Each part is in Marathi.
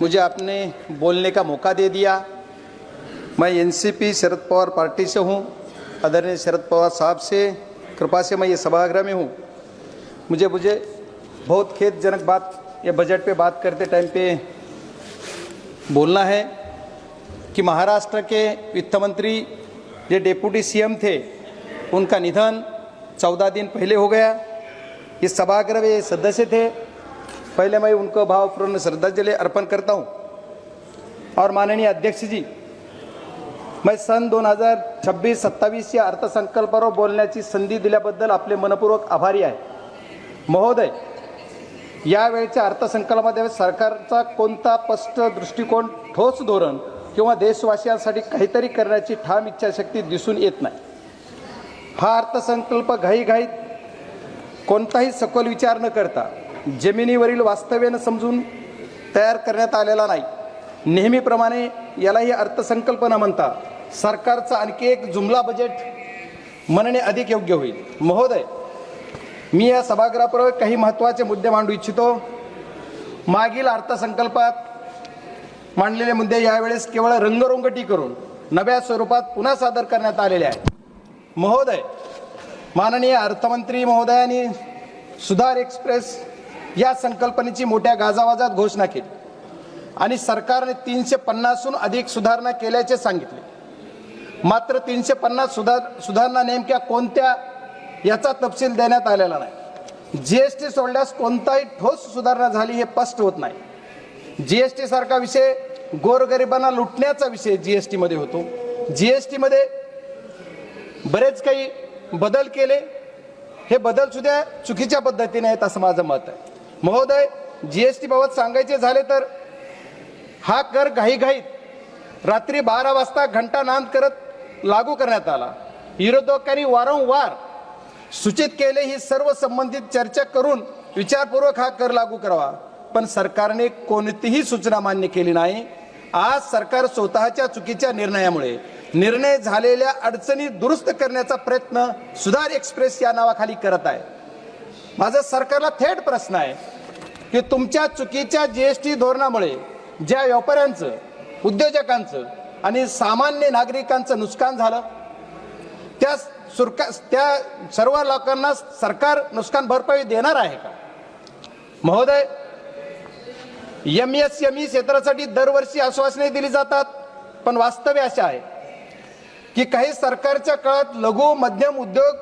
मुझे आपने बोलने का मौका दे दिया। मैं एनसीपी शरद पवार पार्टी से हूँ। आदरणीय शरद पवार साहब से कृपा से मैं ये सभागृह में हूँ। मुझे बहुत खेदजनक बात ये बजट पे बात करते टाइम पे बोलना है कि महाराष्ट्र के वित्त मंत्री जो डेप्यूटी सीएम थे उनका निधन 14 दिन पहले हो गया। इस सभागृह में सदस्य थे। पहले मैं उनको भावपूर्ण श्रद्धांजलि अर्पण करता हूं। और माननीय अध्यक्ष जी, मैं सन 2026-27 या अर्थसंकल्पावर बोलण्याची संधी दिल्याबद्दल आपले मनपूर्वक आभारी आहे। महोदय, यावेळच्या अर्थसंकल्पामध्ये सरकारचा कोणता स्पष्ट दृष्टिकोन, ठोस धोरण किंवा देशवासियांसाठी काहीतरी करण्याची ठाम इच्छाशक्ती दिसून येत नाही। हा अर्थसंकल्प घाईघाईत कोणताही सखोल विचार न करता जमिनीवरील वास्तव्याने समजून तयार करण्यात आलेला नाही। नेहमीप्रमाणे यालाही अर्थसंकल्प न म्हणता सरकारचा आणखी एक जुमला बजेट म्हणणे अधिक योग्य होईल। महोदय, मी या सभागृहापूर्वी काही महत्त्वाचे मुद्दे मांडू इच्छितो। मागील अर्थसंकल्पात मांडलेले मुद्दे यावेळेस केवळ रंगरंगटी करून नव्या स्वरूपात पुन्हा सादर करण्यात आलेले आहेत। महोदय, माननीय अर्थमंत्री महोदयांनी सुधार एक्सप्रेस या संकल्पनेची मोठ्या गाजावाजात घोषणा केली आणि सरकारने 350हून अधिक सुधारणा केल्याचे सांगितले। मात्र 350 सुधारणा नेमक्या कोणत्या याचा तपशील देण्यात आलेला नाही। जीएसटी सोडल्यास कोणताही ठोस सुधारणा झाली हे स्पष्ट होत नाही। जीएसटी सारखा विषय गोरगरिबांना लुटण्याचा विषय जीएसटी मध्ये होतो। जीएसटी मध्ये बरेच काही बदल केले, हे बदल सुद्धा चुकीच्या पद्धतीने आहेत असं माझं मत आहे। महोदय, जीएसटी बाबत सांगायचे झाले तर हा कर घाईघाईत रात्री 12 वाजता घंटा नांद करत लागू करण्यात आला। विरोधकांनी वारंवार सूचित केले ही सर्व संबंधित चर्चा करून विचारपूर्वक हा कर लागू करावा, पण सरकारने कोणतीही सूचना मान्य केली नाही। आज सरकार स्वतःच्या चुकीच्या निर्णयामुळे निर्णय झालेल्या अडचणी दुरुस्त करण्याचा प्रयत्न सुधार एक्सप्रेस या नावाखाली करत आहे। माझा सरकारला थेट प्रश्न आहे की तुमच्या चुकीच्या जीएसटी धोरणामुळे ज्या व्यापाऱ्यांचं, उद्योजकांचं आणि सामान्य नागरिकांचं नुकसान झालं त्या सर्व लोकांना सरकार नुकसान भरपाई देणार आहे का? महोदय, एमएसएमई क्षेत्रासाठी दरवर्षी आश्वासने दिली जातात, पण वास्तव असे आहे की काही सरकारच्या काळात लघु मध्यम उद्योग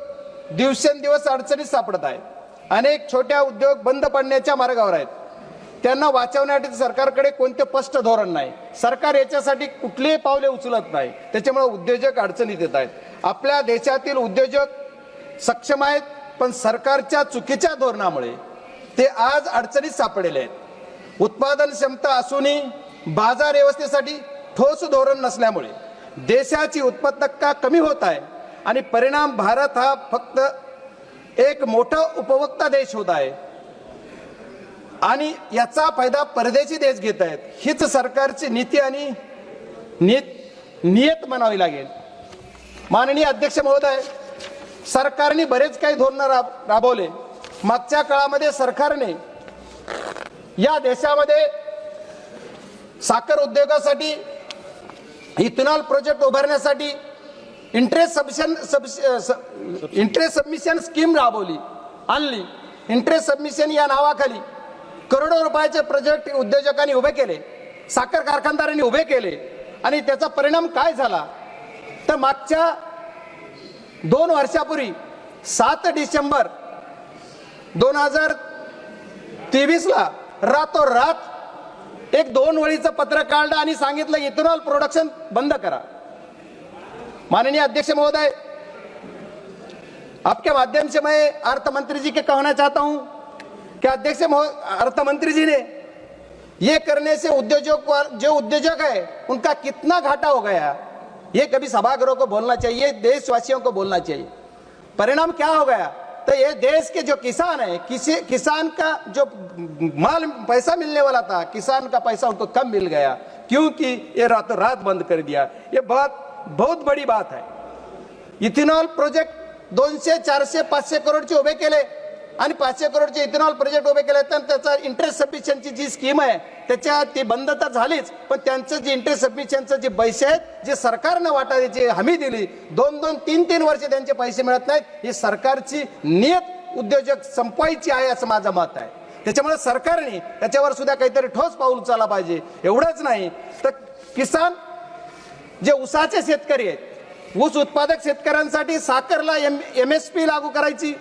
दिवसेंदिवस अडचणीत सापडत आहेत। अनेक छोट्या उद्योग बंद पडण्याच्या मार्गावर आहेत। त्यांना वाचवण्यासाठी सरकारकडे कोणते स्पष्ट धोरण नाही। सरकार याच्यासाठी कुठलीही पावले उचलत नाही। त्याच्यामुळे उद्योजक अडचणीत येत आहेत। आपल्या देशातील उद्योजक सक्षम आहेत, पण सरकारच्या चुकीच्या धोरणामुळे ते आज अडचणीत सापडलेले आहेत। उत्पादन क्षमता असूनही बाजार व्यवस्थेसाठी ठोस धोरण नसल्यामुळे देशाची उत्पादकता कमी होत आहे आणि परिणाम भारत हा फक्त एक मोठा उपभोक्ता देश होत आहे आणि याचा फायदा परदेशी देश घेत आहेत। हीच सरकारची नीती आणि नियत म्हणावी लागेल। माननीय अध्यक्ष महोदय, सरकारने बरेच काही धोरण राबवले। मागच्या काळामध्ये सरकारने या देशामध्ये साखर उद्योगासाठी इथेनॉल प्रोजेक्ट उभारण्यासाठी इंटरेस्ट सबमिशन स्कीम राबवली आणली। इंटरेस्ट सबमिशन या नावाखाली करोडो रुपयाचे प्रोजेक्ट उद्योजकांनी उभे केले, साखर कारखानदारांनी उभे केले आणि त्याचा परिणाम काय झाला तर मागच्या 2 वर्षापूर्वी 7 डिसेंबर 2023 ला रातोरात एक 2 वळीचं पत्र काढलं आणि सांगितलं इथेनॉल प्रोडक्शन बंद करा। माननीय अध्यक्ष महोदय, आपके माध्यम से मैं अर्थ मंत्री जी के कहना चाहता हूं कि अध्यक्ष अर्थ मंत्री जी ने ये करने से उद्योजक है उनका कितना घाटा हो गया, ये कभी सभागृह को बोलना चाहिए, देशवासियों को बोलना चाहिए। परिणाम क्या हो गया तो ये देश के जो किसान है, किसान का जो माल पैसा मिलने वाला था, किसान का पैसा उनको कम मिल गया क्योंकि ये रातों रात बंद कर दिया। ये बहुत बड़ी बात है। इथेनॉल प्रोजेक्ट 200, 400, 500 करोडचे उभे केले आणि 500 करोडचे इथेनॉल प्रोजेक्ट उभे केले तर त्याचा इंटरेस्ट सबमिशनची जी स्कीम आहे त्याच्या ती बंद तर झालीच, पण त्यांचं जे इंटरेस्ट सबमिशनचं जे पैसे आहेत जे सरकारनं वाटायची हमी दिली, 2-2, 3-3 वर्ष त्यांचे पैसे मिळत नाहीत, ही सरकारची नियत उद्योजक संपवायची आहे असं माझं मत आहे. त्याच्यामुळे सरकारने त्याच्यावर सुद्धा काहीतरी ठोस पाऊल उचलला पाहिजे. एवढंच नाही तर किसान जे ऊसाचे शेतकरी आहेत, ऊस उत्पादक शेतकऱ्यांसाठी साखरला MSP लागू करायची.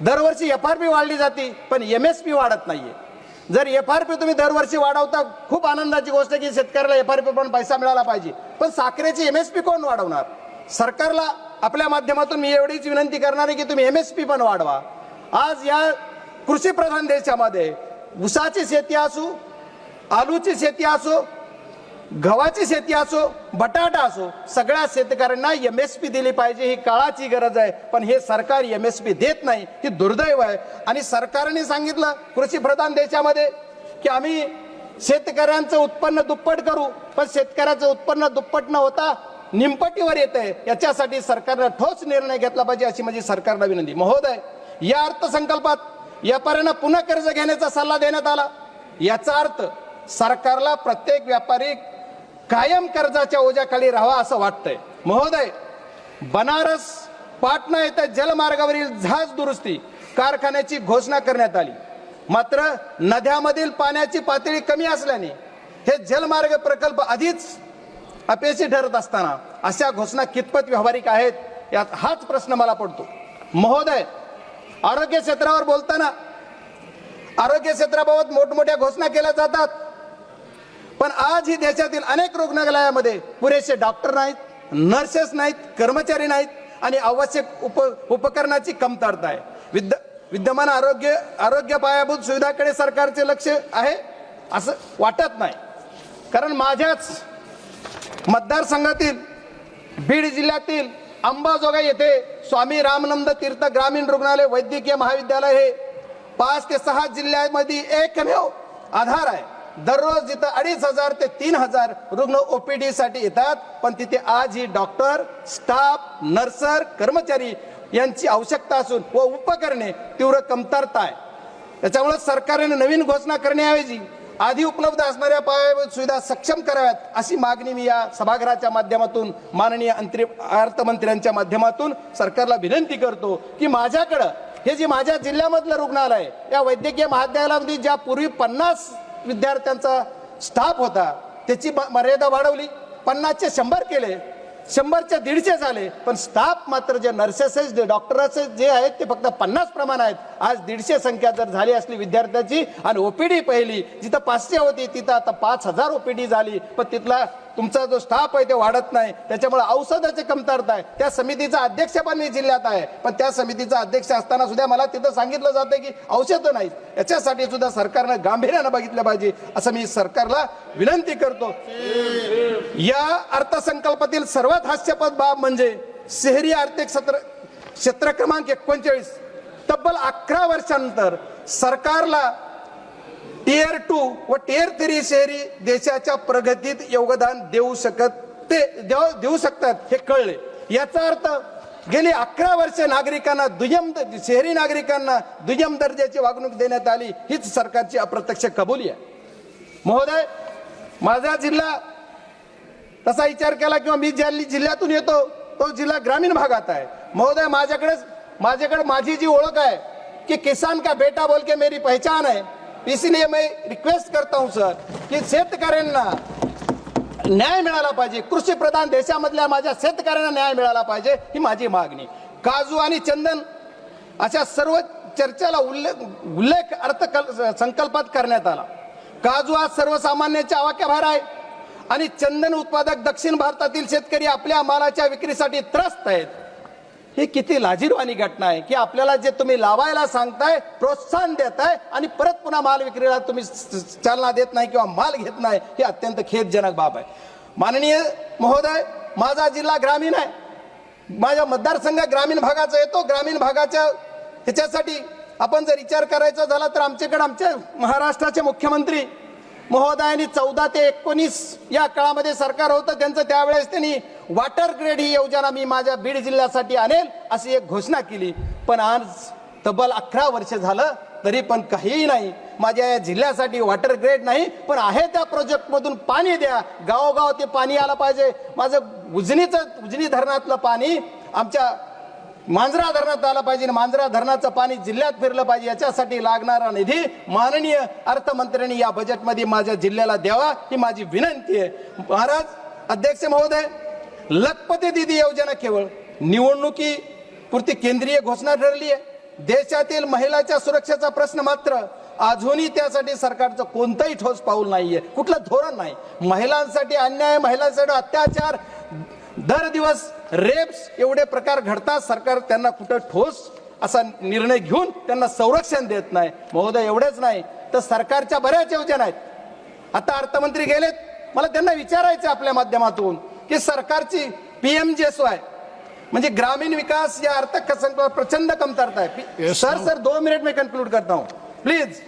दरवर्षी FRP वाढली जाते पण MSP वाढत नाहीये. जर FRP तुम्ही दरवर्षी वाढवता, खूप आनंदाची गोष्ट आहे की शेतकऱ्याला FRP पण पैसा मिळाला पाहिजे, पण साखरेची MSP कोण वाढवणार? सरकारला आपल्या माध्यमातून मी एवढीच विनंती करणार आहे की तुम्ही MSP पण वाढवा. आज या कृषी प्रधान देशामध्ये ऊसाची शेती असो, आलूची शेती असो, गव्हाची शेती असो, बटाटा असो, सगळ्या शेतकऱ्यांना MSP दिली पाहिजे. ही काळाची गरज आहे, पण हे सरकार MSP देत नाही, ही दुर्दैव आहे. आणि सरकारने सांगितलं कृषी प्रधान देशामध्ये की आम्ही शेतकऱ्यांचं उत्पन्न दुप्पट करू, पण शेतकऱ्याचं उत्पन्न दुप्पट न होता निमपटीवर येत आहे. याच्यासाठी सरकारनं ठोस निर्णय घेतला पाहिजे अशी माझी सरकारला विनंती. महोदय, या अर्थसंकल्पात व्यापाऱ्यांना पुन्हा कर्ज घेण्याचा सल्ला देण्यात आला. याचा अर्थ सरकारला प्रत्येक व्यापारी कायम कर्जाच्या ओझ्याखाली राहावा असं वाटतंय. महोदय, बनारस पाटणा येथे जलमार्गावरील जहाज दुरुस्ती कारखान्याची घोषणा करण्यात आली. मात्र नद्यामधील पाण्याची पातळी कमी असल्याने हे जलमार्ग प्रकल्प आधीच अपयशी ठरत असताना अशा घोषणा कितपत व्यावहारिक आहेत, यात हाच प्रश्न मला पडतो. महोदय, आरोग्य क्षेत्रावर बोलताना आरोग्य क्षेत्राबाबत मोठमोठ्या घोषणा केल्या जातात, पण आज ही देशातील अनेक रुग्णालयामध्ये पुरेसे डॉक्टर नाहीत, नर्सेस नाहीत, कर्मचारी नाहीत आणि आवश्यक उपकरणाची कमतरता आहे. विद्यमान आरोग्य पायाभूत सुविधाकडे सरकारचे लक्ष आहे असं वाटत नाही. कारण माझ्याच मतदारसंघातील बीड जिल्ह्यातील अंबाजोगाई येथे स्वामी रामानंद तीर्थ ग्रामीण रुग्णालय वैद्यकीय महाविद्यालय हे 5 ते 6 जिल्ह्यांमध्ये एकमेव आधार आहे. दररोज जिथं 2,500 ते 3,000 रुग्ण OPD साठी येतात, पण तिथे आज ही डॉक्टर, स्टाफ, नर्सर, कर्मचारी यांची आवश्यकता असून व उपकरणे तीव्र कमतरता आहे. त्याच्यामुळे सरकारने नवीन घोषणा करण्याऐवजी आधी उपलब्ध असणाऱ्या पायाभूत सुविधा सक्षम कराव्यात अशी मागणी मी या सभागृहाच्या माध्यमातून माननीय अर्थमंत्र्यांच्या माध्यमातून सरकारला विनंती करतो की माझ्याकडं हे जे माझ्या जिल्ह्यामधलं रुग्णालय आहे, या वैद्यकीय महाविद्यालयामध्ये ज्या पूर्वी 50 विद्यार्थ्यांचा स्टाफ होता त्याची मर्यादा वाढवली, 50चे 100 केले, 100चे 150 झाले, पण स्टाफ मात्र जे नर्सेस जे डॉक्टर्स जे आहेत ते फक्त 50 प्रमाण आहेत. आज 150 संख्या जर झाली असली विद्यार्थ्याची आणि OPD पहिली जिथं 500 होती तिथं आता 5,000 OPD झाली, पण तिथला तुमचा जो स्टाफ आहे ते वाढत नाही. त्याच्यामुळे औषधाची कमतरता आहे. त्या समितीचा अध्यक्ष पण मी जिल्ह्यात आहे, पण त्या समितीचा अध्यक्ष असताना सुद्धा मला तिथं सांगितलं जातं की औषधं नाहीत. याच्यासाठी सुद्धा सरकारनं गांभीर्यानं बघितलं पाहिजे असं मी सरकारला विनंती करतो. या अर्थसंकल्पातील सर्वात हास्यास्पद बाब म्हणजे शहरी आर्थिक क्षेत्र क्रमांक 39 तब्बल 11 वर्षांनंतर सरकारला Tier 2 व Tier 3 शहरी देशाच्या प्रगतीत योगदान देऊ शकतात हे कळले. याचा अर्थ गेली 11 वर्ष नागरिकांना शहरी नागरिकांना दुय्यम दर्जाची वागणूक देण्यात आली, हीच सरकारची अप्रत्यक्ष कबुली आहे. महोदय, माझा जिल्हा तसा विचार केला किंवा मी ज्या जिल्ह्यातून येतो तो जिल्हा ग्रामीण भागात आहे. महोदय, माझ्याकडे माझी जी ओळख आहे कि किसान का बेटा बोल के मेरी पहचान है, इसलिए मैं रिक्वेस्ट करता हूं सर की शेतकऱ्यांना न्याय मिळाला पाहिजे. कृषी प्रधान देशामधल्या माझ्या शेतकऱ्यांना न्याय मिळाला पाहिजे ही माझी मागणी. काजू आणि चंदन अशा सर्व चर्चेला उल्लेख अर्थसंकल्पात करण्यात आला. काजू आज सर्वसामान्यांच्या आवाक्याबाहेर आहे आणि चंदन उत्पादक दक्षिण भारतातील शेतकरी आपल्या मालाच्या विक्रीसाठी त्रस्त आहेत. ही किती लाजिरवाणी घटना आहे की आपल्याला जे तुम्ही लावायला सांगताय, प्रोत्साहन देताय आणि परत पुन्हा माल विक्रीला तुम्ही चालना देत नाही किंवा माल घेत नाही, ही अत्यंत खेदजनक बाब आहे. माननीय महोदय, माझा जिल्हा ग्रामीण आहे, माझा मतदारसंघ ग्रामीण भागाचा येतो. ग्रामीण भागाच्या ह्याच्यासाठी आपण जर विचार करायचा झाला तर आमच्याकडे आमच्या महाराष्ट्राचे मुख्यमंत्री महोदयांनी 14 ते 19 या काळामध्ये सरकार होतं त्यांचं, त्यावेळेस त्यांनी वॉटर ग्रेड ही योजना मी माझ्या बीड जिल्ह्यासाठी आणेल अशी एक घोषणा केली. पण आज तब्बल 11 वर्ष झालं तरी पण काहीही नाही. माझ्या या जिल्ह्यासाठी वॉटर ग्रेड नाही, पण आहे त्या प्रोजेक्ट मधून पाणी द्या. गावोगाव ते पाणी आलं पाहिजे. माझं उजनी धरणातलं पाणी आमच्या मांजरा धरणात आलं पाहिजे. मांजरा धरणाचं पाणी जिल्ह्यात फिरलं पाहिजे. याच्यासाठी लागणारा निधी माननीय अर्थमंत्र्यांनी या बजेटमध्ये माझ्या जिल्ह्याला द्यावा, ही माझी विनंती आहे. महाराज अध्यक्ष महोदय, लखपती दीदी योजना केवळ निवडणुकी पुरती केंद्रीय घोषणा ठरली आहे. देशातील महिलांच्या सुरक्षेचा प्रश्न मात्र अजूनही त्यासाठी सरकारचं कोणतंही ठोस पाऊल नाहीये, कुठलं धोरण नाही. महिलांसाठी अन्याय, महिलांसाठी अत्याचार, दर दिवस रेप्स एवढे प्रकार घडतात. सरकार त्यांना कुठं ठोस असा निर्णय घेऊन त्यांना संरक्षण देत नाही. महोदय एवढेच नाही तर सरकारच्या बऱ्याच योजना आहेत. आता अर्थमंत्री गेलेत, मला त्यांना विचारायचं आपल्या माध्यमातून की सरकारची PMJSY म्हणजे ग्रामीण विकास या अर्थसंकल्पात प्रचंड कमतरता आहे. सर 2 मिनिट में कंक्लूड करता हूं प्लीज.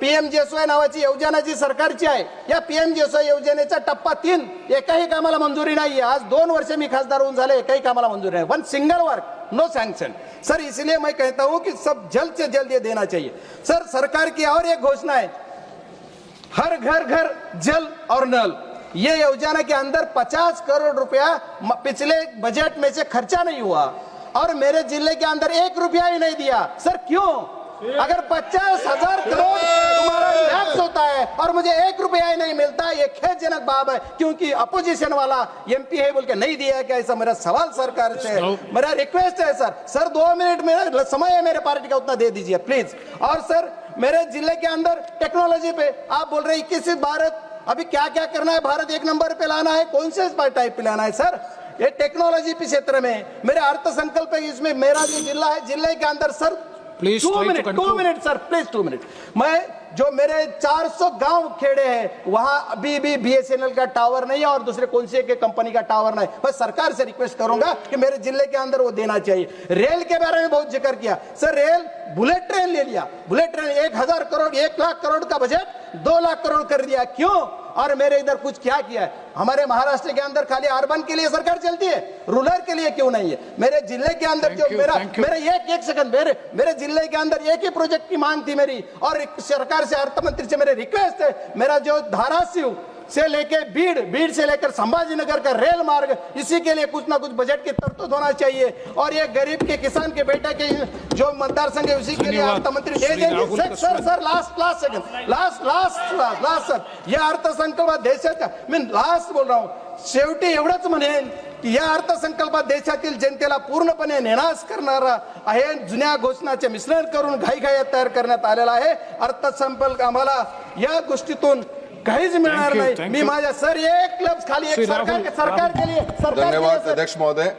PMJSY नावाची योजना जी सरकारची आहे, या PMJSY योजनेचा टप्पा 3 एकाही कामाला मंजुरी नाही. आज 2 वर्ष मी खासदार होऊन झाले, एकाही कामाला मंजुरी नाही. 1 single work no sanction. Sir इसलिए मैं कहता हूं कि सब जल्द से जल्द ये देना चाहिए. सर सरकार की और एक घोषणा है, हर घर घर जल और नल. ये योजना के अंदर 50 करोड़ रुपया पिछले बजट में से खर्चा नहीं हुआ और मेरे जिले के अंदर 1 रुपया ही नहीं दिया. सर क्यों? अगर 50,000 करोड़ तुम्हारा टैक्स होता है और मुझे 1 रुपया ही नहीं मिलता, ये खेदजनक बात है. क्योंकि अपोजिशन वाला MP है बोल के नहीं दिया क्या? ऐसा मेरा सवाल सरकार से, मेरा रिक्वेस्ट है सर 2 मिनट में समय है मेरे पार्टी का, उतना दे दीजिए प्लीज. और सर मेरे जिले के अंदर टेक्नोलॉजी पे आप बोल रहे 21 भारत, अभी क्या क्या करना है? भारत 1 नंबर पे लाना है, कौन से टाइप पे लाना है सर? ये टेक्नोलॉजी के क्षेत्र में मेरे अर्थ संकल्प है, इसमें मेरा जो जिला है, जिले के अंदर sir 2 minute sir please 2 minute. मैं जो मेरे 400 गांव खेड़े हैं वहां अभी भी BSNL का टावर नहीं है और दूसरे कौन से के कंपनी का टावर नहीं. मैं सरकार से रिक्वेस्ट करूंगा कि मेरे जिले के अंदर वो देना चाहिए. रेल के बारे में बहुत जिक्र किया सर. रेल बुलेट ट्रेन ले लिया, बुलेट ट्रेन 1000 करोड़ 1 लाख करोड़ का बजट 2 लाख करोड़ कर दिया. क्यों? और मेरे इधर कुछ क्या किया है? हमारे महाराष्ट्र के अंदर खाली अर्बन के लिए सरकार चलती है, रूरल के लिए क्यों नहीं है? मेरे जिले के अंदर जो मेरा एक सेकंड, मेरे जिले के अंदर एक ही प्रोजेक्ट की मांग थी मेरी, और सरकार से अर्थमंत्री से मेरे रिक्वेस्ट है, मेरा जो धाराशिव से लेके बीड़ से लेकर संभाजीनगर का रेल मार्ग, इसी के लिए कुछ ना कुछ बजट की तरतूद होना चाहिए. और ये गरीब के किसान के बेटे के जो मतदार संघ है उसी के लिए अर्थमंत्री दे देंगे. Sir last second last sir, या अर्थसंकल्पात देशाच्या मी लास्ट बोल रहा हूं. शेवटी एवढंच म्हणेन की या अर्थसंकल्पात देशातील जनतेला पूर्णपणे निराश करणारा आहे. जुन्या घोषणाचे मिश्रण करून घाईघाईत तयार करण्यात आलेला आहे अर्थसंकल्प. आम्हाला या गोष्टीतून काहीच मिळणार नाही. मी माझ्या सर एक लफ्ज खाली एक सरकार के लिए धन्यवाद अध्यक्ष महोदय.